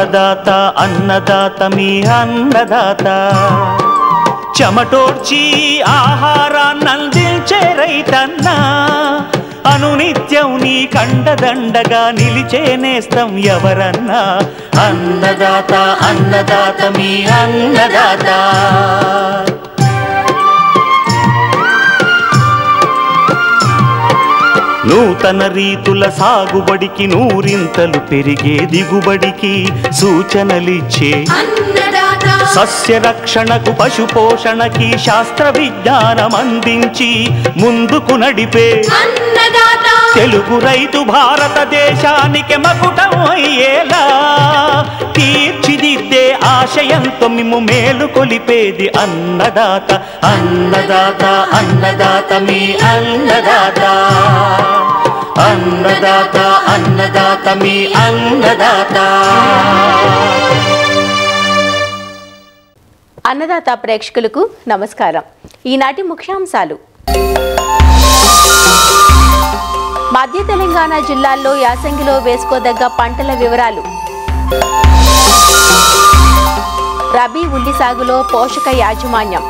అన్నదాత అన్నదాత మీ అన్నదాత చెమటోడ్చి ఆహారాన్నందించే రైతన్నా అనునిత్యం నీ కండదండగా నిలిచే నేస్తం ఎవరన్నా అన్నదాత అన్నదాత మీ అన్నదాత నూతన రీతుల సాగుబడికి నూరింతలు పెరిగే దిగుబడికి సూచనలిచ్చే సస్య రక్షణకు పశు పోషణకి శాస్త్ర విజ్ఞానం అందించి ముందుకు నడిపే తెలుగు రైతు భారతదేశానికి మకుటం అయ్యేలా తీర్చిదిద్దే ఆశయంతో మిమ్ము మేలు కొలిపేది అన్నదాత అన్నదాత అన్నదాత మీ అన్నదాత అన్నదాత అన్నదాత మీ అన్నదాత. అన్నదాత ప్రేక్షకులకు నమస్కారం. ఈనాటి ముఖ్యాంశాలు: మధ్య తెలంగాణ జిల్లాల్లో యాసంగిలో వేసుకోదగ్గ పంటల వివరాలు, రబీ ఉల్లి సాగులో పోషక యాజమాన్యం,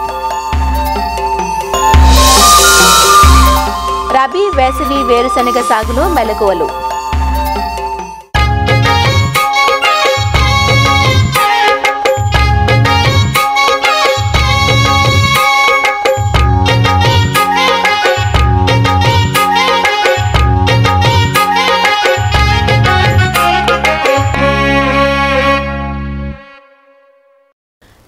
రబీ వేసవి వేరుశనగ సాగులో మెలకువలు.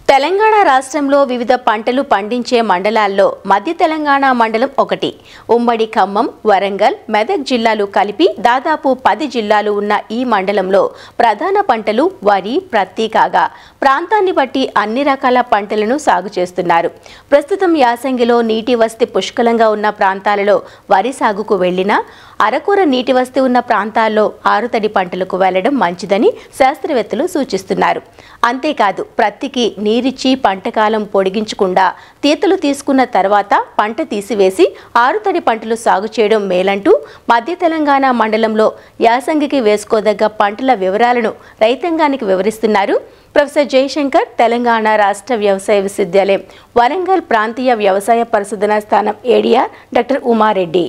తెలంగాణ రాష్ట్రంలో వివిధ పంటలు పండించే మండలాల్లో మధ్య తెలంగాణ మండలం ఒకటి. ఉమ్మడి ఖమ్మం, వరంగల్, మెదక్ జిల్లాలు కలిపి దాదాపు 10 జిల్లాలు ఉన్న ఈ మండలంలో ప్రధాన పంటలు వరి, ప్రత్తి కాగా ప్రాంతాన్ని బట్టి అన్ని రకాల పంటలను సాగు చేస్తున్నారు. ప్రస్తుతం యాసంగిలో నీటి వసతి పుష్కలంగా ఉన్న ప్రాంతాలలో వరి సాగుకు వెళ్లినా అరకూర నీటి వసతి ఉన్న ప్రాంతాల్లో ఆరుతడి పంటలకు వెళ్లడం మంచిదని శాస్త్రవేత్తలు సూచిస్తున్నారు. అంతేకాదు ప్రత్తికి నీరిచ్చి పంటకాలం పొడిగించకుండా తీతలు తీసుకున్న తర్వాత పంట తీసివేసి ఆరుతడి పంటలు సాగు చేయడం మేలంటూ మధ్య తెలంగాణ మండలంలో యాసంగికి వేసుకోదగ్గ పంటల వివరాలను రైతాంగానికి వివరిస్తున్నారు ప్రొఫెసర్ జయశంకర్, తెలంగాణ రాష్ట్ర వ్యవసాయ విశ్వవిద్యాలయం వరంగల్ ప్రాంతీయ వ్యవసాయ పరిశోధనా స్థానం ఏడీఆర్ డాక్టర్ ఉమారెడ్డి.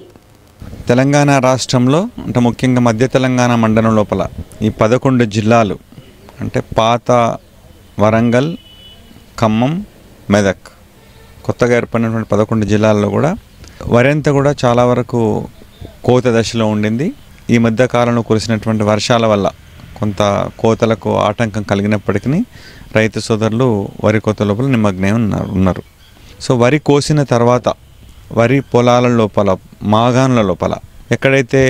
తెలంగాణ రాష్ట్రంలో అంటే ముఖ్యంగా మధ్య తెలంగాణ మండలం లోపల ఈ 11 జిల్లాలు అంటే పాత వరంగల్, ఖమ్మం, మెదక్, కొత్తగా ఏర్పడినటువంటి 11 జిల్లాల్లో కూడా వరి అంతా కూడా చాలా వరకు కోత దశలో ఉండింది. ఈ మధ్య కాలంలో కురిసినటువంటి వర్షాల వల్ల కొంత కోతలకు ఆటంకం కలిగినప్పటికీ రైతు సోదరులు వరి కోత లోపల నిమగ్నమై ఉన్నారు. సో వరి కోసిన తర్వాత వరి పొలాల లోపల, మాగాన్ల లోపల ఎక్కడైతే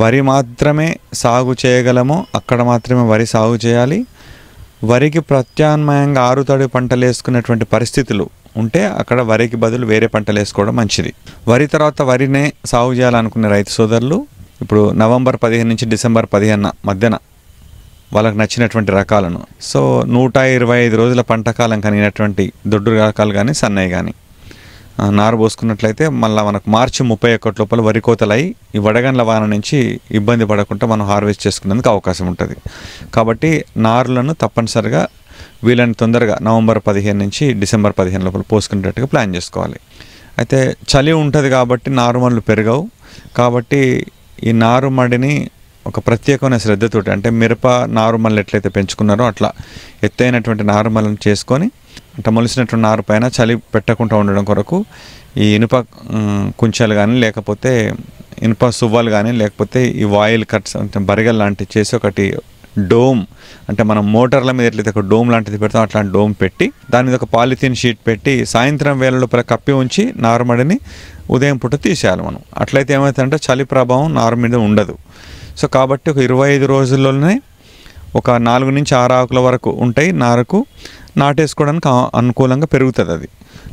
వరి మాత్రమే సాగు చేయగలమో అక్కడ మాత్రమే వరి సాగు చేయాలి. వరికి ప్రత్యామ్నాయంగా ఆరుతడి పంటలు వేసుకునేటువంటి పరిస్థితులు ఉంటే అక్కడ వరికి బదులు వేరే పంటలు వేసుకోవడం మంచిది. వరి తర్వాత వరినే సాగు చేయాలనుకునే రైతు సోదరులు ఇప్పుడు నవంబర్ 15 నుంచి డిసెంబర్ 15 మధ్యన వాళ్ళకి నచ్చినటువంటి రకాలను, సో 125 రోజుల పంటకాలం కలిగినటువంటి దొడ్డు రకాలు కానీ సన్నయ్య కానీ నారు పోసుకున్నట్లయితే మళ్ళీ మనకు మార్చి 31 లోపల వరి కోతలై ఈ వడగండ్ల వాన నుంచి ఇబ్బంది పడకుండా మనం హార్వెస్ట్ చేసుకునేందుకు అవకాశం ఉంటుంది. కాబట్టి నారులను తప్పనిసరిగా వీళ్ళని తొందరగా నవంబర్ 15 నుంచి డిసెంబర్ 15 లోపల పోసుకునేటట్టుగా ప్లాన్ చేసుకోవాలి. అయితే చలి ఉంటుంది కాబట్టి నారుమడులు పెరగవు. కాబట్టి ఈ నారుమడిని ఒక ప్రత్యేకమైన శ్రద్ధతోటి అంటే మిరప నారుమల్లు ఎట్లయితే పెంచుకున్నారో అట్లా ఎత్తైనటువంటి నారుమల్లను చేసుకొని అంటే మొలిసినటువంటి నారు పైన చలి పెట్టకుండా ఉండడం కొరకు ఈ ఇనుప కుంచెలు కానీ లేకపోతే ఇనుప సువ్వలు కానీ లేకపోతే ఈ వాయిల్ కట్స్ అంటే బరిగల్ లాంటివి చేసి ఒకటి డోమ్ అంటే మనం మోటార్ల మీద ఎట్లయితే ఒక డోమ్ లాంటిది పెడతాం అట్లాంటి డోమ్ పెట్టి దాని మీద ఒక పాలిథిన్ షీట్ పెట్టి సాయంత్రం వేళ లోపల కప్పి ఉంచి నారుమడిని ఉదయం పూట తీసేయాలి మనం. అట్లయితే ఏమవుతుందంటే చలి ప్రభావం నారు మీద ఉండదు. సో కాబట్టి ఒక 25 రోజుల్లోనే ఒక 4 నుంచి 6 ఆకుల వరకు ఉంటాయి. నారుకు నాటేసుకోవడానికి అనుకూలంగా పెరుగుతుంది అది.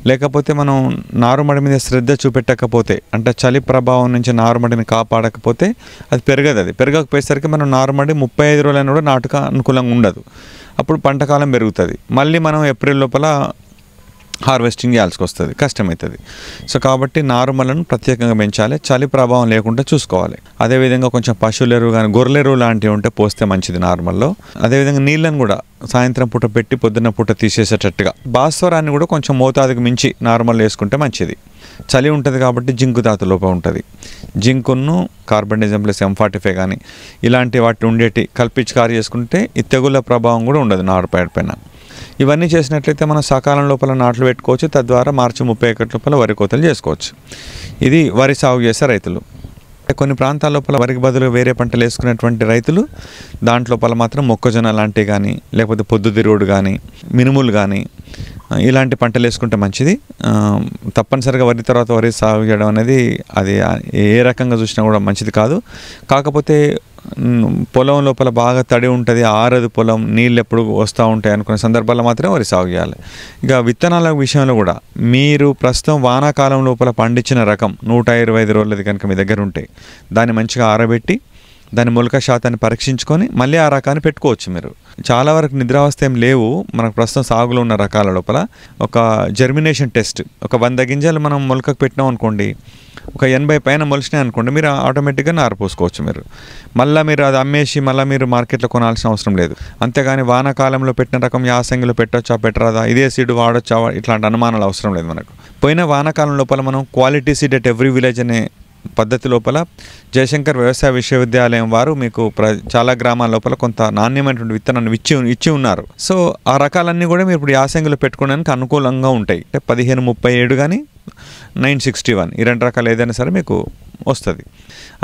లేకపోతే మనం నారుమడి మీద శ్రద్ధ చూపెట్టకపోతే అంటే చలి ప్రభావం నుంచి నారుమడిని కాపాడకపోతే అది పెరగదు. అది పెరగకపోయేసరికి మనం నారుమడి 35 రోజులైనా కూడా నాటుక అనుకూలంగా ఉండదు. అప్పుడు పంటకాలం పెరుగుతుంది. మళ్ళీ మనం ఏప్రిల్ లోపల హార్వెస్టింగ్ చేయాల్సి వస్తుంది, కష్టమవుతుంది. సో కాబట్టి నారుమలను ప్రత్యేకంగా పెంచాలి, చలి ప్రభావం లేకుండా చూసుకోవాలి. అదేవిధంగా కొంచెం పశువుల ఎరువు కానీ గొర్రెల ఎరువు లాంటివి ఉంటే పోస్తే మంచిది నార్మల్లో. అదేవిధంగా నీళ్ళను కూడా సాయంత్రం పూట పెట్టి పొద్దున్న పూట తీసేసేటట్టుగా. భాస్వరాన్ని కూడా కొంచెం మోతాదుకు మించి నార్మల్ వేసుకుంటే మంచిది. చలి ఉంటుంది కాబట్టి జింకు ధాతు లోపం ఉంటుంది. జింకును కార్బనిజం ప్లస్ M45 కానీ ఇలాంటి వాటి ఉండేటి కల్పించుకారు చేసుకుంటే ఈ తెగుళ్ళ ప్రభావం కూడా ఉండదు నారుపేడ పైన. ఇవన్నీ చేసినట్లయితే మనం సకాలం లోపల నాట్లు పెట్టుకోవచ్చు. తద్వారా మార్చి 31 లోపల వరి కోతలు చేసుకోవచ్చు. ఇది వరి సాగు చేసే రైతులు. కొన్ని ప్రాంతాల లోపల వరికి బదులు వేరే పంటలు వేసుకునేటువంటి రైతులు దాంట్లోపల మాత్రం మొక్కజొన్న లాంటివి కానీ లేకపోతే పొద్దుతిరుగుడు కానీ మినుములు కానీ ఇలాంటి పంటలు వేసుకుంటే మంచిది. తప్పనిసరిగా వరి తర్వాత వరి సాగు చేయడం అనేది అది ఏ రకంగా చూసినా కూడా మంచిది కాదు. కాకపోతే పొలం లోపల బాగా తడి ఉంటుంది, ఆరదు పొలం, నీళ్ళు ఎప్పుడు వస్తూ ఉంటాయి అనుకునే సందర్భాల్లో మాత్రమే వరి సాగు చేయాలి. ఇక విత్తనాల విషయంలో కూడా మీరు ప్రస్తుతం వానాకాలం లోపల పండించిన రకం 125 రోజులది కనుక మీ దగ్గర ఉంటే దాన్ని మంచిగా ఆరబెట్టి దాని మొలక శాతాన్ని పరీక్షించుకొని మళ్ళీ ఆ రకాన్ని పెట్టుకోవచ్చు. మీరు చాలా వరకు నిద్రావస్థ ఏం లేవు మనకు ప్రస్తుతం సాగులో ఉన్న రకాల లోపల. ఒక జర్మినేషన్ టెస్ట్, ఒక 100 గింజలు మనం మొలకకు పెట్టినాం అనుకోండి, ఒక 80 పైన మొలిచినాయి అనుకోండి, మీరు ఆటోమేటిక్గా నారు పోసుకోవచ్చు. మీరు మళ్ళీ మీరు అది అమ్మేసి మళ్ళీ మీరు మార్కెట్లో కొనాల్సిన అవసరం లేదు. అంతేగాని వానాకాలంలో పెట్టిన రకం యాసంగిలో పెట్టొచ్చా పెట్టరాదా, ఇదే సీడ్ వాడొచ్చా, ఇట్లాంటి అనుమానాలు అవసరం లేదు మనకు. పోయిన వానాకాలం లోపల మనం quality seed at every village అనే పద్ధతి లోపల జయశంకర్ వ్యవసాయ విశ్వవిద్యాలయం వారు మీకు చాలా గ్రామాల లోపల కొంత నాణ్యమైనటువంటి విత్తనాన్ని ఇచ్చి ఉన్నారు. సో ఆ రకాలన్నీ కూడా మీరు ఇప్పుడు యాసంగిలో పెట్టుకోవడానికి అనుకూలంగా ఉంటాయి. అంటే 1537 కానీ 961 ఈ 2 రకాలు ఏదైనా సరే మీకు వస్తుంది.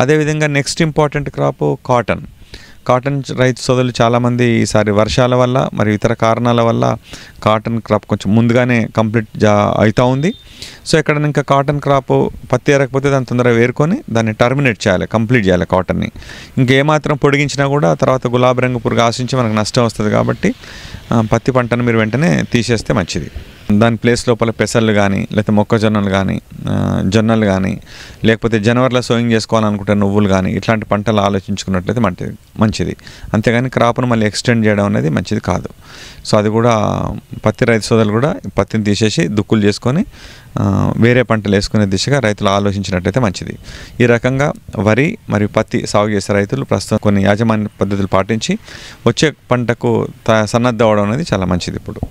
అదేవిధంగా నెక్స్ట్ ఇంపార్టెంట్ క్రాప్ కాటన్ రైతు సోదరులు చాలామంది ఈసారి వర్షాల వల్ల మరియు ఇతర కారణాల వల్ల కాటన్ క్రాప్ కొంచెం ముందుగానే కంప్లీట్ అవుతూ ఉంది. సో ఎక్కడ ఇంకా కాటన్ క్రాప్ పత్తి ఏరకపోతే దాన్ని తొందరగా వేరుకొని దాన్ని టర్మినేట్ చేయాలి, కంప్లీట్ చేయాలి కాటన్ని. ఇంకేమాత్రం పొడిగించినా కూడా తర్వాత గులాబీ రంగు పురుగు ఆశించి మనకు నష్టం వస్తుంది. కాబట్టి పత్తి పంటను మీరు వెంటనే తీసేస్తే మంచిది. దాని ప్లేస్ లోపల పెసళ్ళు కానీ లేకపోతే మొక్కజొన్నలు కానీ జొన్నలు కానీ లేకపోతే జనవరిలో సోయింగ్ చేసుకోవాలనుకుంటే నువ్వులు కానీ ఇట్లాంటి పంటలు ఆలోచించుకున్నట్లయితే మంచిది. అంతేగాని క్రాప్ను మళ్ళీ ఎక్స్టెండ్ చేయడం అనేది మంచిది కాదు. సో అది కూడా పత్తి రైతు సోదరులు కూడా పత్తిని తీసేసి దుక్కులు చేసుకొని వేరే పంటలు వేసుకునే దిశగా రైతులు ఆలోచించినట్లయితే మంచిది. ఈ రకంగా వరి మరియు పత్తి సాగు చేసే రైతులు ప్రస్తుతం కొన్ని యాజమాన్య పద్ధతులు పాటించి వచ్చే పంటకు సన్నద్ధ అవడం అనేది చాలా మంచిది. ఇప్పుడు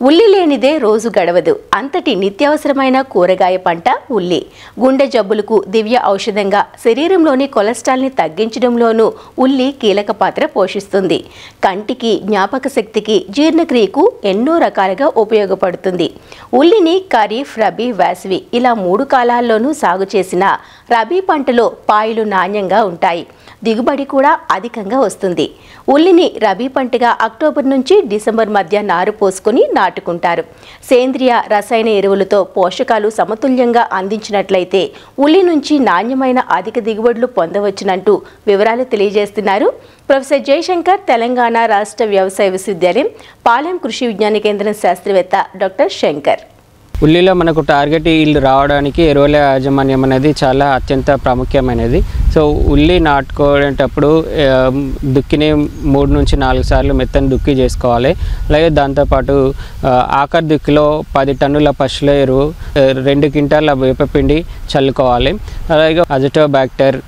ఉల్లి లేనిదే రోజు గడవదు. అంతటి నిత్యావసరమైన కూరగాయ పంట ఉల్లి. గుండె జబ్బులకు దివ్య ఔషధంగా, శరీరంలోని కొలెస్ట్రాల్ని తగ్గించడంలోనూ ఉల్లి కీలక పాత్ర పోషిస్తుంది. కంటికి, జ్ఞాపక శక్తికి, జీర్ణక్రియకు ఎన్నో రకాలుగా ఉపయోగపడుతుంది. ఉల్లిని ఖరీఫ్, రబీ, వేసవి ఇలా 3 కాలాల్లోనూ సాగు చేసిన రబీ పంటలో పాయలు నాణ్యంగా ఉంటాయి. దిగుబడి కూడా అధికంగా వస్తుంది. ఉల్లిని రబీ పంటగా అక్టోబర్ నుంచి డిసెంబర్ మధ్య నారు పోసుకొని నాటుకుంటారు. సేంద్రియ, రసాయన ఎరువులతో పోషకాలు సమతుల్యంగా అందించినట్లయితే ఉల్లి నుంచి నాణ్యమైన అధిక దిగుబడులు పొందవచ్చునంటూ వివరాలు తెలియజేస్తున్నారు ప్రొఫెసర్ జయశంకర్, తెలంగాణ రాష్ట్ర వ్యవసాయ విశ్వవిద్యాలయం పాలెం కృషి విజ్ఞాన కేంద్రం శాస్త్రవేత్త డాక్టర్ శంకర్. ఉల్లిలో మనకు టార్గెట్ ఈల్డ్ రావడానికి ఎరువుల యాజమాన్యం అనేది చాలా అత్యంత ప్రాముఖ్యమైనది. సో ఉల్లి నాటుకునేటప్పుడు దుక్కిని 3 నుంచి 4 సార్లు మెత్తని దుక్కి చేసుకోవాలి. అలాగే దాంతోపాటు ఆఖరి దుక్కిలో 10 టన్నుల పశువుల ఎరువు, 2 క్వింటాల వేపపిండి చల్లుకోవాలి. అలాగే అజిటోబాక్టర్,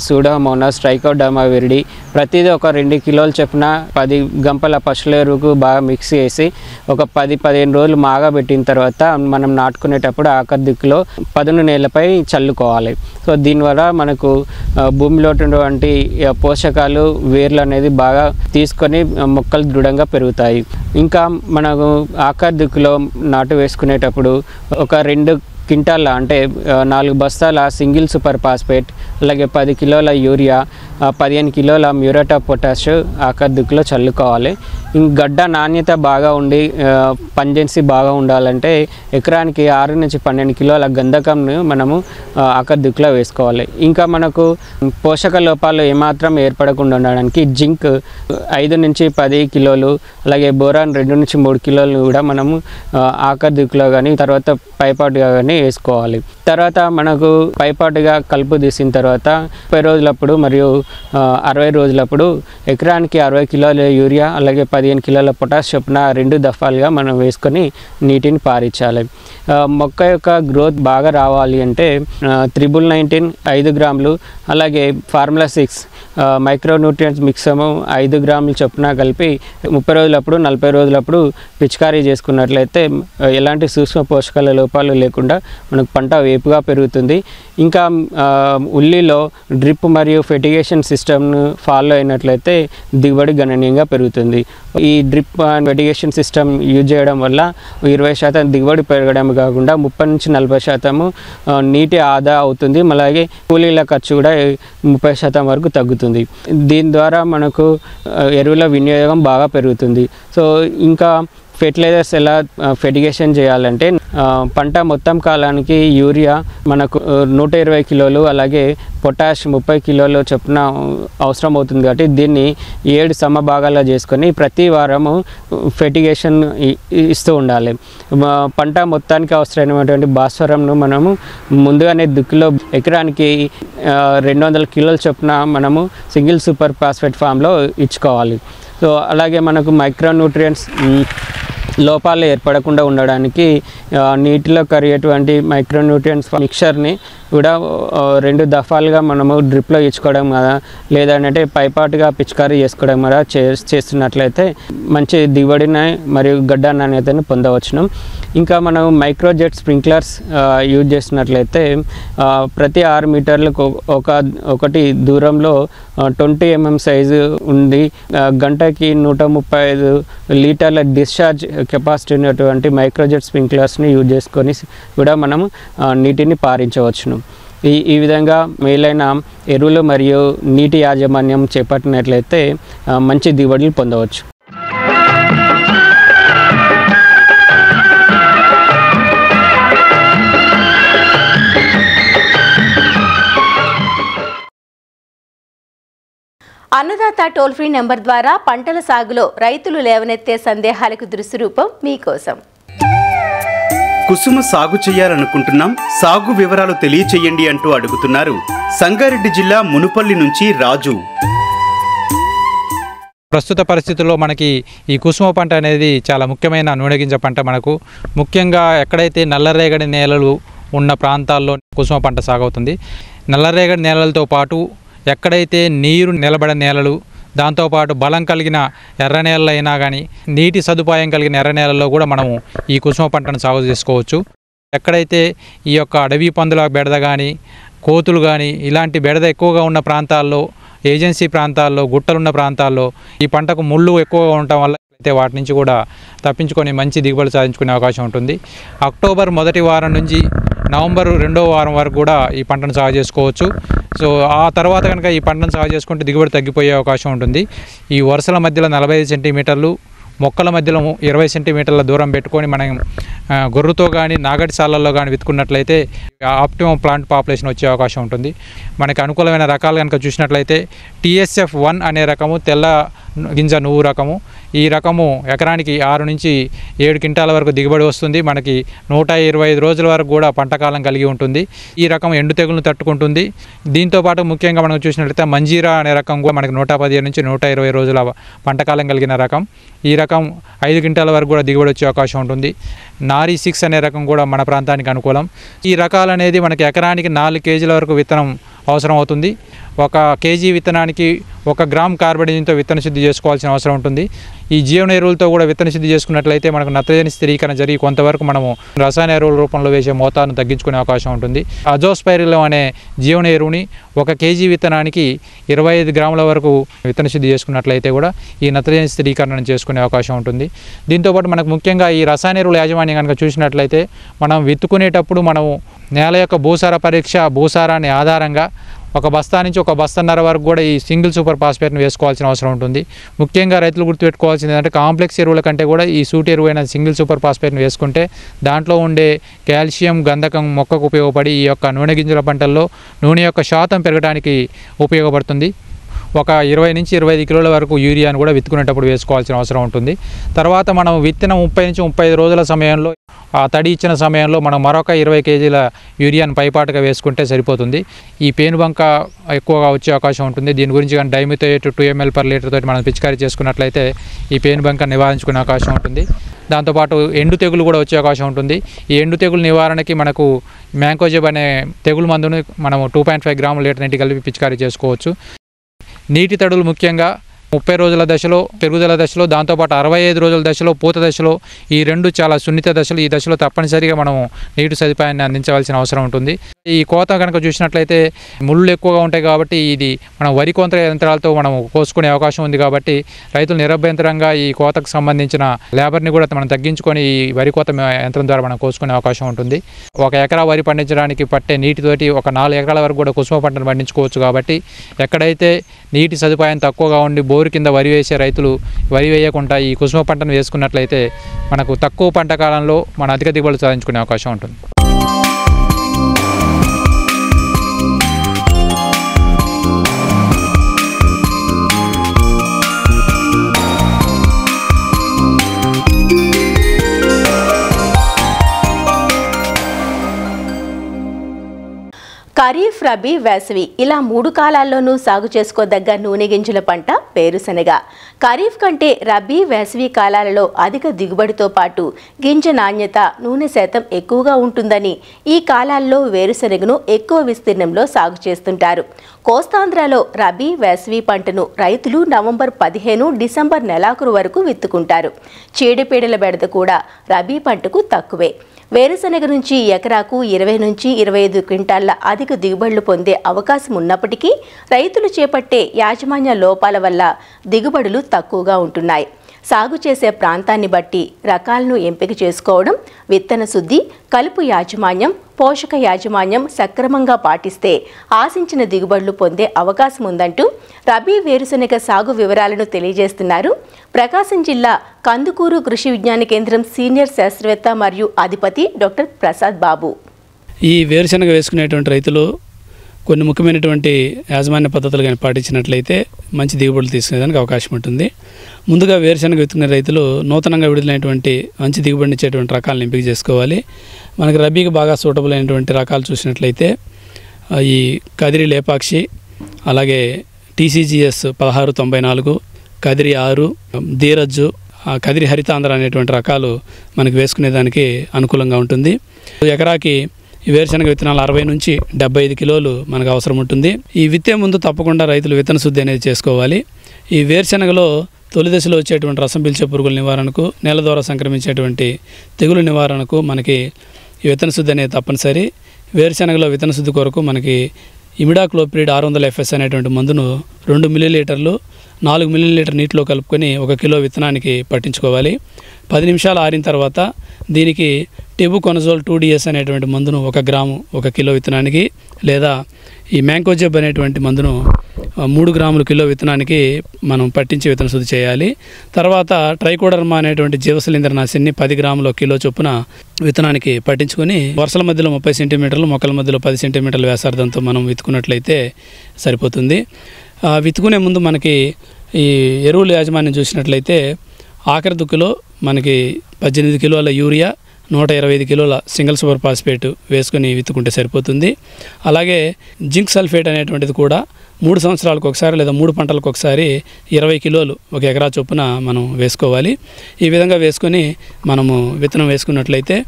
సూడోమోనాస్, ట్రైకోడర్మా విరిడి ప్రతిదీ ఒక 2 కిలోలు చొప్పున 10 గంపల పశువుల ఎరువుకు బాగా మిక్స్ చేసి ఒక 10-15 రోజులు మాగబెట్టిన తర్వాత మనం నాటుకునేటప్పుడు ఆఖరి దిక్కులో పదును నేలపై చల్లుకోవాలి. సో దీనివల్ల మనకు భూమిలో ఉన్నటువంటి పోషకాలు, వేర్లు అనేది బాగా తీసుకొని మొక్కలు దృఢంగా పెరుగుతాయి. ఇంకా మనకు ఆఖరి దిక్కులో నాటు వేసుకునేటప్పుడు ఒక 2 క్వింటాల అంటే 4 బస్తాల సింగిల్ సూపర్ ఫాస్ఫేట్, అలాగే 10 కిలోల యూరియా, 15 కిలోల మ్యూరేట్ ఆఫ్ పొటాష్ ఆఖరి దిక్కులో చల్లుకోవాలి. గడ్డ నాణ్యత బాగా ఉండి పంజెన్సీ బాగా ఉండాలంటే ఎకరానికి 6 నుంచి 12 కిలోల గంధకంను మనము ఆఖరి దిక్కులో వేసుకోవాలి. ఇంకా మనకు పోషక లోపాలు ఏమాత్రం ఏర్పడకుండా ఉండడానికి జింక్ 5 నుంచి 10 కిలోలు, అలాగే బోరాన్ 2 నుంచి 3 కిలోలు కూడా మనము ఆఖరి దిక్కులో కానీ తర్వాత పైపాటుగా కానీ వేసుకోవాలి. తర్వాత మనకు పైపాటుగా కలుపు తీసిన తర్వాత 30 రోజులప్పుడు మరియు 60 రోజులప్పుడు ఎకరానికి 60 కిలోల యూరియా అలాగే 15 కిలోల పొటాష్ చొప్పున 2 దఫాలుగా మనం వేసుకొని నీటిని పారించాలి. మొక్క యొక్క గ్రోత్ బాగా రావాలి అంటే 19 5 గ్రాములు అలాగే ఫార్ములా 6 మైక్రోన్యూట్రియంట్స్ మిక్సము 5 గ్రాములు చొప్పున కలిపి 30 రోజులప్పుడు 40 రోజులప్పుడు పిచికారీ చేసుకున్నట్లయితే ఎలాంటి సూక్ష్మ పోషకాల లోపాలు లేకుండా మనకు పంట వేపుగా పెరుగుతుంది. ఇంకా ఉల్లిలో డ్రిప్ మరియు ఫెర్టిగేషన్ సిస్టమ్ను ఫాలో అయినట్లయితే దిగుబడి గణనీయంగా పెరుగుతుంది. ఈ drip and fertigation system use చేయడం వల్ల 20% దిగుబడి పెరగడం కాకుండా 30 నుంచి 40% నీటి ఆదా అవుతుంది. అలాగే కూలీల ఖర్చు కూడా 30% వరకు తగ్గుతుంది. దీని ద్వారా మనకు ఎరువుల వినియోగం బాగా పెరుగుతుంది. సో ఇంకా ఫెర్టిలైజర్స్ ఎలా ఫెర్టిగేషన్ చేయాలంటే పంట మొత్తం కాలానికి యూరియా మనకు 120 కిలోలు అలాగే పొటాష్ 30 కిలోలు చొప్పున అవసరం అవుతుంది. కాబట్టి దీన్ని 7 సమభాగాలుగా చేసుకొని ప్రతి వారము ఫెర్టిగేషన్ ఇస్తూ ఉండాలి. పంట మొత్తానికి అవసరమైనటువంటి భాస్వరంను మనము ముందుగానే దుక్కిలో ఎకరానికి 200 కిలోల చొప్పున మనము సింగిల్ సూపర్ ఫాస్ఫేట్ ఫామ్లో ఇచ్చుకోవాలి. సో అలాగే మనకు మైక్రోన్యూట్రియంట్స్ లోపాలు ఏర్పడకుండా ఉండడానికి నీటిలో కరిగేటువంటి మైక్రోన్యూట్రియంట్స్ మిక్చర్ని కూడా 2 దఫాలుగా మనము డ్రిప్లో ఇచ్చుకోవడం కదా లేదంటే పైపాటుగా పిచికారీ చేసుకోవడం కూడా చేస్తున్నట్లయితే మంచి దిగుబడిని మరియు గడ్డ నాణ్యతను పొందవచ్చును. ఇంకా మనం మైక్రోజెట్ స్ప్రింక్లర్స్ యూజ్ చేసినట్లయితే ప్రతి 6 మీటర్లకు ఒకటి దూరంలో 20 mm సైజు ఉంది గంటకి 135 లీటర్ల డిశ్చార్జ్ కెపాసిటీ ఉన్నటువంటి మైక్రోజెట్ స్ప్రింక్లర్స్ని యూజ్ చేసుకొని కూడా మనము నీటిని పారించవచ్చును. ఈ విధంగా మేలైన ఎరువులు మరియు నీటి యాజమాన్యం చేపట్టినట్లయితే మంచి దిగుబడులు పొందవచ్చు. అన్నదాత టోల్ ఫ్రీ నెంబర్ ద్వారా పంటల సాగులో రైతులు లేవనెత్తే సందేహాలకు దృశ్య రూపం మీకోసం. కుసుమ సాగు చేయాలనుకుంటున్నాం, సాగు వివరాలు తెలియచేయండి అంటూ అడుగుతున్నారు సంగారెడ్డి జిల్లా మునుపల్లి నుంచి రాజు. ప్రస్తుత పరిస్థితుల్లో మనకి ఈ కుసుమ పంట అనేది చాలా ముఖ్యమైన నూనె గింజ పంట. మనకు ముఖ్యంగా ఎక్కడైతే నల్లరేగడి నేలలు ఉన్న ప్రాంతాల్లో కుసుమ పంట సాగవుతుంది. నల్లరేగడి నేలలతో పాటు ఎక్కడైతే నీరు నిలబడే నేలలు, దాంతోపాటు బలం కలిగిన ఎర్ర నేలలు అయినా కానీ నీటి సదుపాయం కలిగిన ఎర్ర నేలల్లో కూడా మనము ఈ కుసుమ పంటను సాగు చేసుకోవచ్చు. ఎక్కడైతే ఈ యొక్క అడవి పందుల బెడద కానీ కోతులు కానీ ఇలాంటి బెడద ఎక్కువగా ఉన్న ప్రాంతాల్లో, ఏజెన్సీ ప్రాంతాల్లో, గుట్టలున్న ప్రాంతాల్లో ఈ పంటకు ముళ్ళు ఎక్కువగా ఉండటం వల్ల అయితే వాటి నుంచి కూడా తప్పించుకొని మంచి దిగుబడి సాధించుకునే అవకాశం ఉంటుంది. అక్టోబర్ మొదటి వారం నుంచి నవంబర్ 2వ వారం వరకు కూడా ఈ పంటను సాగు చేసుకోవచ్చు. సో ఆ తర్వాత కనుక ఈ పంటను సాగు చేసుకుంటే దిగుబడి తగ్గిపోయే అవకాశం ఉంటుంది. ఈ వరుసల మధ్యలో 45 సెంటీమీటర్లు, మొక్కల మధ్యలో 20 సెంటీమీటర్ల దూరం పెట్టుకొని మనం గొర్రుతో కానీ నాగటి సాలల్లో కానీ విత్తుకున్నట్లయితే ఆప్టిమం ప్లాంట్ పాపులేషన్ వచ్చే అవకాశం ఉంటుంది. మనకి అనుకూలమైన రకాలు కనుక చూసినట్లయితే TSF1 అనే రకము తెల్ల గింజ నువ్వు రకము. ఈ రకము ఎకరానికి 6 నుంచి 7 క్వింటాల వరకు దిగుబడి వస్తుంది. మనకి 125 రోజుల వరకు కూడా పంటకాలం కలిగి ఉంటుంది. ఈ రకం ఎండు తెగులను తట్టుకుంటుంది. దీంతోపాటు ముఖ్యంగా మనం చూసినట్లయితే మంజీరా అనే రకం కూడా మనకి 115 నుంచి 120 రోజుల పంటకాలం కలిగిన రకం. ఈ రకం 5 క్వింటాల వరకు కూడా దిగుబడి వచ్చే అవకాశం ఉంటుంది. నారీ 6 అనే రకం కూడా మన ప్రాంతానికి అనుకూలం. ఈ రకాలు అనేది మనకి ఎకరానికి 4 కేజీల వరకు విత్తనం అవసరం అవుతుంది. 1 కేజీ విత్తనానికి 1 గ్రామ్ కార్బనిజంతో విత్తన శుద్ధి చేసుకోవాల్సిన అవసరం ఉంటుంది. ఈ జీవన ఎరువులతో కూడా విత్తన శుద్ధి చేసుకున్నట్లయితే మనకు నత్రజని స్థిరీకరణ జరిగి కొంతవరకు మనము రసాయన ఎరువుల రూపంలో వేసే మోతాదును తగ్గించుకునే అవకాశం ఉంటుంది. అజోస్పైరిలం అనే జీవన ఎరువుని 1 కేజీ విత్తనానికి 25 గ్రాముల వరకు విత్తన శుద్ధి చేసుకున్నట్లయితే కూడా ఈ నత్రజని స్థిరీకరణను చేసుకునే అవకాశం ఉంటుంది. దీంతోపాటు మనకు ముఖ్యంగా ఈ రసాయన ఎరువుల యాజమాన్యం కనుక చూసినట్లయితే మనం విత్తుకునేటప్పుడు మనము నేల యొక్క భూసార పరీక్ష, భూసారాన్ని ఆధారంగా ఒక బస్తా నుంచి ఒక బస్తన్నర వరకు కూడా ఈ సింగిల్ సూపర్ ఫాస్ఫేట్ను వేసుకోవాల్సిన అవసరం ఉంటుంది. ముఖ్యంగా రైతులు గుర్తుపెట్టుకోవాల్సింది ఏంటంటే కాంప్లెక్స్ ఎరువుల కంటే కూడా ఈ సూటి ఎరువైన సింగిల్ సూపర్ ఫాస్ఫేట్ను వేసుకుంటే దాంట్లో ఉండే కాల్షియం గంధకం మొక్కకు ఉపయోగపడి ఈ యొక్క నూనె గింజల పంటల్లో నూనె యొక్క శాతం పెరగడానికి ఉపయోగపడుతుంది. ఒక 20 నుంచి 25 కిలోల వరకు యూరియాను కూడా విత్తుకునేటప్పుడు వేసుకోవాల్సిన అవసరం ఉంటుంది. తర్వాత మనం విత్తిన 30 నుంచి 35 రోజుల సమయంలో ఆ తడి ఇచ్చిన సమయంలో మనం మరొక 20 కేజీల యూరియాను పైపాటుగా వేసుకుంటే సరిపోతుంది. ఈ పేనుబంక ఎక్కువగా వచ్చే అవకాశం ఉంటుంది. దీని గురించి కానీ డైమిథోయేట్ 2 ml per లీటర్ తోటి మనం పిచికారీ చేసుకున్నట్లయితే ఈ పేనుబంక నివారించుకునే అవకాశం ఉంటుంది. దాంతోపాటు ఎండు తెగులు కూడా వచ్చే అవకాశం ఉంటుంది. ఈ ఎండు తెగులు నివారణకి మనకు మ్యాంకోజెబ్ అనే తెగులు మందును మనం 2.5 గ్రాముల లీటర్ నీటి కలిపి పిచికారీ చేసుకోవచ్చు. నీటి తడులు ముఖ్యంగా 30 రోజుల దశలో పెరుగుదల దశలో, దాంతోపాటు 65 రోజుల దశలో పూత దశలో, ఈ రెండు చాలా సున్నిత దశలు. ఈ దశలో తప్పనిసరిగా మనం నీటి సదుపాయాన్ని అందించవలసిన అవసరం ఉంటుంది. ఈ కోత కనుక చూసినట్లయితే ముళ్ళు ఎక్కువగా ఉంటాయి కాబట్టి ఇది మనం వరి కోత యంత్రాలతో మనం కోసుకునే అవకాశం ఉంది. కాబట్టి రైతులు నిరభ్యంతరంగా ఈ కోతకు సంబంధించిన లేబర్ని కూడా మనం తగ్గించుకొని ఈ వరి కోత యంత్రం ద్వారా మనం కోసుకునే అవకాశం ఉంటుంది. 1 ఎకరా వరి పండించడానికి పట్టే నీటితోటి ఒక 4 ఎకరాల వరకు కూడా కుసుమ పంటను పండించుకోవచ్చు. కాబట్టి ఎక్కడైతే నీటి సదుపాయం తక్కువగా ఉండి బోరు కింద వరి వేసే రైతులు వరి వేయకుండా ఈ కుసుమ పంటను వేసుకున్నట్లయితే మనకు తక్కువ పంట కాలంలో మన అధిక దిగుబడులు సాధించుకునే అవకాశం ఉంటుంది. ఖరీఫ్, రబీ, వేసవి ఇలా 3 కాలాల్లోనూ సాగు చేసుకోదగ్గ నూనె గింజల పంట వేరుశనగ. ఖరీఫ్ కంటే రబీ, వేసవి కాలాలలో అధిక దిగుబడితో పాటు గింజ నాణ్యత, నూనె శాతం ఎక్కువగా ఉంటుందని ఈ కాలాల్లో వేరుశనగను ఎక్కువ విస్తీర్ణంలో సాగు చేస్తుంటారు. కోస్తాంధ్రలో రబీ, వేసవి పంటను రైతులు నవంబర్ 15, డిసెంబర్ నెలాఖరు వరకు విత్తుకుంటారు. చీడపీడల బెడద కూడా రబీ పంటకు తక్కువే. వేరుశనగ నుంచి ఎకరాకు 20 నుంచి 25 క్వింటాళ్ల అధిక దిగుబడులు పొందే అవకాశం ఉన్నప్పటికీ రైతులు చేపట్టే యాజమాన్య లోపాల వల్ల దిగుబడులు తక్కువగా ఉంటున్నాయి. సాగు చేసే ప్రాంతాన్ని బట్టి రకాలను ఎంపిక చేసుకోవడం, విత్తన శుద్ధి, కలుపు యాజమాన్యం, పోషక యాజమాన్యం సక్రమంగా పాటిస్తే ఆశించిన దిగుబడులు పొందే అవకాశం ఉందంటూ రబీ వేరుశనగ సాగు వివరాలను తెలియజేస్తున్నారు ప్రకాశం జిల్లా కందుకూరు కృషి విజ్ఞాన కేంద్రం సీనియర్ శాస్త్రవేత్త మరియు అధిపతి డాక్టర్ ప్రసాద్ బాబు. ఈ వేరుశనగ వేసుకునేటువంటి రైతులు కొన్ని ముఖ్యమైనటువంటి యాజమాన్య పద్ధతులు కానీ పాటించినట్లయితే మంచి దిగుబడులు తీసుకునేదానికి అవకాశం ఉంటుంది. ముందుగా వేరుశనగ విత్తుకునే రైతులు నూతనంగా విడుదలైనటువంటి మంచి దిగుబడినిచ్చేటువంటి రకాలను ఎంపిక చేసుకోవాలి. మనకి రబీకి బాగా సూటబుల్ అయినటువంటి రకాలు చూసినట్లయితే ఈ కదిరి లేపాక్షి, అలాగే TCGS 1694, కదిరి 6, ధీరజ్జు, కదిరి హరితాంధ్ర అనేటువంటి రకాలు మనకి వేసుకునేదానికి అనుకూలంగా ఉంటుంది. ఎకరాకి ఈ వేరుశనగ విత్తనాలు 60 నుంచి 75 కిలోలు మనకు అవసరం ఉంటుంది. ఈ విత్తే ముందు తప్పకుండా రైతులు విత్తన శుద్ధి అనేది చేసుకోవాలి. ఈ వేరుశనగలో తొలి దశలో వచ్చేటువంటి రసం పీల్చే పురుగుల నివారణకు, నేల ద్వారా సంక్రమించేటువంటి తెగులు నివారణకు మనకి ఈ విత్తన శుద్ధి అనేది తప్పనిసరి. వేరుశనగలో విత్తన శుద్ధి కొరకు మనకి ఇమిడాక్లోప్రిడ్ 600 FS అనేటువంటి మందును 2 మిల్లీలీటర్లు 4 మిల్లీలీటర్ నీటిలో కలుపుకొని 1 కిలో విత్తనానికి పట్టించుకోవాలి. 10 నిమిషాలు ఆరిన తర్వాత దీనికి టెబుకొనజోల్ 2DS అనేటువంటి మందును 1 గ్రాము 1 కిలో విత్తనానికి, లేదా ఈ మ్యాంకోజెబ్ అనేటువంటి మందును 3 గ్రాముల కిలో విత్తనానికి మనం పట్టించి విత్తన శుద్ధి చేయాలి. తర్వాత ట్రైకోడర్మా అనేటువంటి జీవశిలీంద్రనాశిని 10 గ్రాముల కిలో చొప్పున విత్తనానికి పట్టించుకొని వరుసల మధ్యలో 30 సెంటీమీటర్లు, మొక్కల మధ్యలో 10 సెంటీమీటర్ల వ్యాసార్థంతో మనం విత్తుకున్నట్లయితే సరిపోతుంది. విత్తుకునే ముందు మనకి ఈ ఎరువుల యాజమాన్యం చూసినట్లయితే ఆఖరి దుక్కులో మనకి 18 కిలోల యూరియా, 125 కిలోల సింగిల్ సూపర్ ఫాస్ఫేట్ వేసుకొని విత్తుకుంటే సరిపోతుంది. అలాగే జింక్ సల్ఫేట్ అనేటువంటిది కూడా 3 సంవత్సరాలకు ఒకసారి లేదా 3 పంటలకు ఒకసారి 20 కిలోలు 1 ఎకరా చొప్పున మనం వేసుకోవాలి. ఈ విధంగా వేసుకొని మనము విత్తనం వేసుకున్నట్లయితే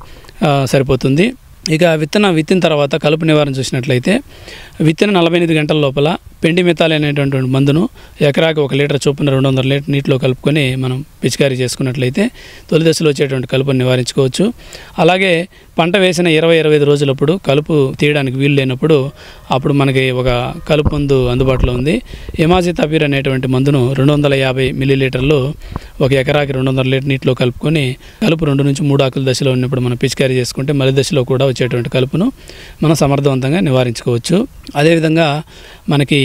సరిపోతుంది. ఇక విత్తనం విత్తిన తర్వాత కలుపు నివారణ చూసినట్లయితే విత్తిన 48 గంటల లోపల పెండిమిథాల్ అనేటువంటి మందును ఎకరాకి 1 లీటర్ చొప్పున 200 లీటర్ నీటిలో కలుపుకొని మనం పిచికారీ చేసుకున్నట్లయితే తొలి దశలో వచ్చేటువంటి కలుపును నివారించుకోవచ్చు. అలాగే పంట వేసిన 20-25 రోజులప్పుడు కలుపు తీయడానికి వీలు లేనప్పుడు అప్పుడు మనకి ఒక కలుపు మందు అందుబాటులో ఉంది. ఎమాజితాపిర్ అనేటువంటి మందును 250 మిల్లీలీటర్లు ఒక ఎకరాకి 200 లీటర్ నీటిలో కలుపుకొని కలుపు 2 నుంచి 3 ఆకుల దశలో ఉన్నప్పుడు మనం పిచికారీ చేసుకుంటే మలి దశలో కూడా వచ్చేటువంటి కలుపును మనం సమర్థవంతంగా నివారించుకోవచ్చు. అదేవిధంగా మనకి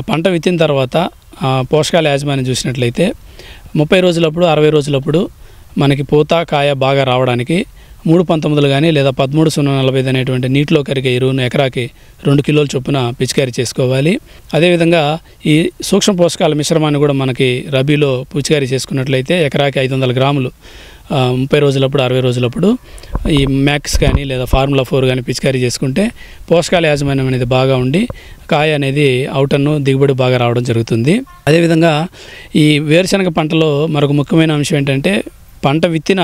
పంట విత్తిన తర్వాత పోషకాల యాజమాన్యం చూసినట్లయితే 30 రోజులప్పుడు 60 రోజులప్పుడు మనకి పూత కాయ బాగా రావడానికి 3-19 కానీ లేదా 13-0-45 అనేటువంటి నీటిలో కరిగే ఎరువును ఎకరాకి 2 కిలోల చొప్పున పిచికారీ చేసుకోవాలి. అదేవిధంగా ఈ సూక్ష్మ పోషకాల మిశ్రమాన్ని కూడా మనకి రబీలో పిచికారీ చేసుకున్నట్లయితే ఎకరాకి 500 గ్రాములు 30 రోజులప్పుడు 60 రోజులప్పుడు ఈ మ్యాక్స్ కానీ లేదా ఫార్ములా 4 కానీ పిచికారీ చేసుకుంటే పోషకాల యాజమాన్యం అనేది బాగా ఉండి కాయ అనేది అవుటన్ను దిగుబడి బాగా రావడం జరుగుతుంది. అదేవిధంగా ఈ వేరుశనగ పంటలో మరొక ముఖ్యమైన అంశం ఏంటంటే పంట విత్తిన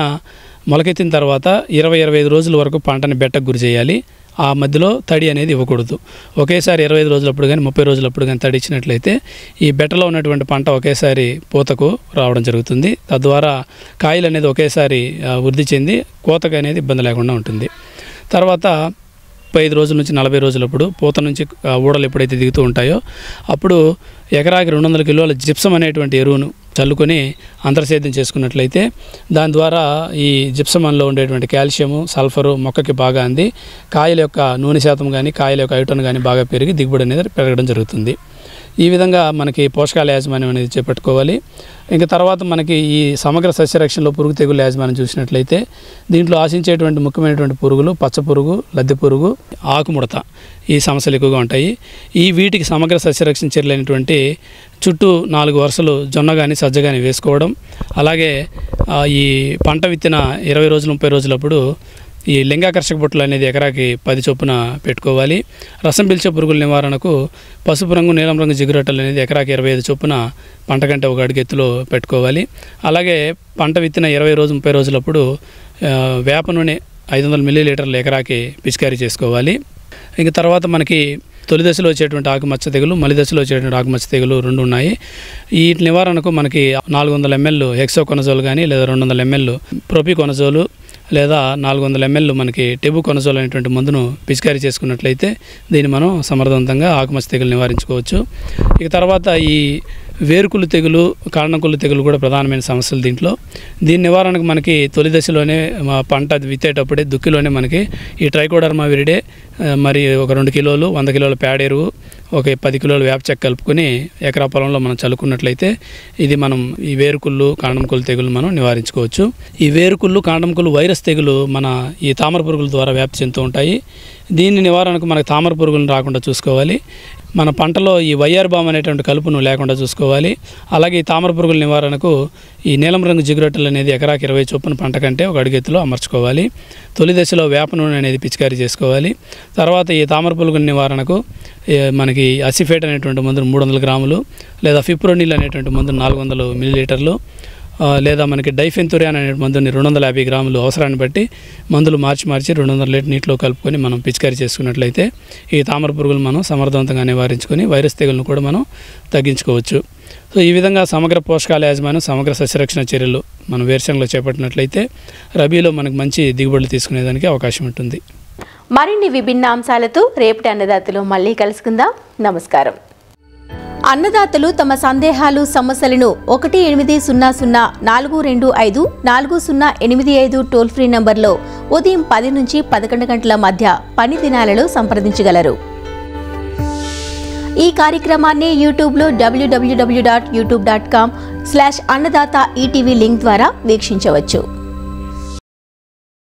మొలకెత్తిన తర్వాత 20-25 రోజుల వరకు పంటని బెట్టకు గురి చేయాలి. ఆ మధ్యలో తడి అనేది ఇవ్వకూడదు. ఒకేసారి 25 రోజులప్పుడు కానీ 30 రోజులప్పుడు కానీ తడి ఇచ్చినట్లయితే ఈ బెట్టలో ఉన్నటువంటి పంట ఒకేసారి పూతకు రావడం జరుగుతుంది. తద్వారా కాయలు అనేది ఒకేసారి వృద్ధి చెంది కోతకు అనేది ఇబ్బంది లేకుండా ఉంటుంది. తర్వాత 35 రోజుల నుంచి 40 రోజులప్పుడు పూత నుంచి ఊడలు ఎప్పుడైతే దిగుతూ ఉంటాయో అప్పుడు ఎకరాకి 200 కిలోల జిప్సం అనేటువంటి ఎరువును చల్లుకొని అంతర్సేద్యం చేసుకున్నట్లయితే దాని ద్వారా ఈ జిప్సంలో ఉండేటువంటి కాల్షియము సల్ఫరు మొక్కకి బాగా అంది కాయల యొక్క నూనె శాతం కానీ కాయల యొక్క ఐటన్ కానీ బాగా పెరిగి దిగుబడి అనేది పెరగడం జరుగుతుంది. ఈ విధంగా మనకి పోషకాల యాజమాన్యం అనేది చేపట్టుకోవాలి. ఇంకా తర్వాత మనకి ఈ సమగ్ర సస్యరక్షణలో పురుగు తెగులు యాజమాన్యం చూసినట్లయితే దీంట్లో ఆశించేటువంటి ముఖ్యమైనటువంటి పురుగులు పచ్చ పురుగు, లద్దె పురుగు, ఆకుముడత ఈ సమస్యలు ఎక్కువగా ఉంటాయి. ఈ వీటికి సమగ్ర సస్యరక్షణ చర్యలైనటువంటి చుట్టూ 4 వరుసలు జొన్న కానీ సజ్జ కానీ వేసుకోవడం, అలాగే ఈ పంట విత్తిన 20 రోజులు 30 రోజులప్పుడు ఈ లింగాకర్షక బొట్లు అనేది ఎకరాకి 10 చొప్పున పెట్టుకోవాలి. రసం పీల్చే పురుగుల నివారణకు పసుపు రంగు నీలం రంగు జిగురొట్టలు అనేది ఎకరాకి 25 చొప్పున పంట కంటే 1 అడుగు ఎత్తులో పెట్టుకోవాలి. అలాగే పంట విత్తిన 20 రోజులు 30 రోజులప్పుడు వేప నూనె 500 మిల్లీలీటర్లు ఎకరాకి పిచికారీ చేసుకోవాలి. ఇంక తర్వాత మనకి తొలి దశలో వచ్చేటువంటి ఆకుమచ్చ తెగులు, మలి దశలో వచ్చేటువంటి ఆకుమచ్చ తెగులు 2 ఉన్నాయి. ఈ నివారణకు మనకి 400 ml హెక్సోకొనజోల్ కానీ లేదా 200 ml ప్రొపికొనజోలు లేదా 400 ml మనకి టెబుకొనజోల్ అనేటువంటి మందును పిచికారీ చేసుకున్నట్లయితే దీన్ని మనం సమర్థవంతంగా ఆకుమచ్చ తెగులు నివారించుకోవచ్చు. ఇక తర్వాత ఈ వేరుకుళ్ళు తెగులు, కాండంకుళ్ళు తెగులు కూడా ప్రధానమైన సమస్యలు దీంట్లో. దీని నివారణకు మనకి తొలి దశలోనే పంట విత్తేటప్పుడే దుక్కిలోనే మనకి ఈ ట్రైకోడర్మా విరిడే మరి ఒక 2 కిలోలు 100 కిలోల పేడ ఎరువు ఒక 10 కిలోల వేప చెక్క కలుపుకొని ఎకరా పొలంలో మనం చల్లుకున్నట్లయితే ఇది మనం ఈ వేరుకుళ్ళు కాండంకుళ్ళు తెగులు మనం నివారించుకోవచ్చు. ఈ వేరుకుళ్ళు కాండంకుళ్ళు వైరస్ తెగులు మన ఈ తామర పురుగుల ద్వారా వ్యాప్తి చెందుతూ ఉంటాయి. దీని నివారణకు మనకి తామర పురుగులను రాకుండా చూసుకోవాలి. మన పంటలో ఈ వైఆర్ బామ్ అనేటువంటి కలుపును లేకుండా చూసుకోవాలి. అలాగే ఈ తామర పురుగుల నివారణకు ఈ నీలం రంగు జిగురొట్టలు అనేది ఎకరాకి 20 చొప్పున పంట కంటే 1 అడుగు ఎత్తులో అమర్చుకోవాలి. తొలి దశలో వేప నూనె అనేది పిచికారీ చేసుకోవాలి. తర్వాత ఈ తామర పురుగుల నివారణకు మనకి అసిఫేట్ అనేటువంటి మందును 300 గ్రాములు లేదా ఫిప్రోనిల్ అనేటువంటి మందును 400 మిల్లీలీటర్లు లేదా మనకి డైఫెన్తురియాన్ అనే మందుని 250 గ్రాములు అవసరాన్ని బట్టి మందులు మార్చి 200 లీటర్ నీటిలో కలుపుకొని మనం పిచికారీ చేసుకున్నట్లయితే ఈ తామర పురుగులు మనం సమర్థవంతంగా నివారించుకొని వైరస్ తెగులను కూడా మనం తగ్గించుకోవచ్చు. సో ఈ విధంగా సమగ్ర పోషకాల యాజమాన్యం, సమగ్ర సస్యరక్షణ చర్యలు మనం వేరుశనగలో చేపట్టినట్లయితే రబీలో మనకు మంచి దిగుబడులు తీసుకునేదానికి అవకాశం ఉంటుంది. మరిన్ని విభిన్న అంశాలతో రేపటి అన్నదాతలో మళ్ళీ కలుసుకుందాం. నమస్కారం. అన్నదాతలు తమ సందేహాలు సమస్యలను 1800-425-4085 టోల్ ఫ్రీ నంబర్లో ఉదయం 10 నుంచి 11 గంటల మధ్య పని దినాలలో సంప్రదించగలరు. ఈ కార్యక్రమాన్ని యూట్యూబ్లో www.youtube.com/అన్నదాత ఈటీవీ లింక్ ద్వారా వీక్షించవచ్చు.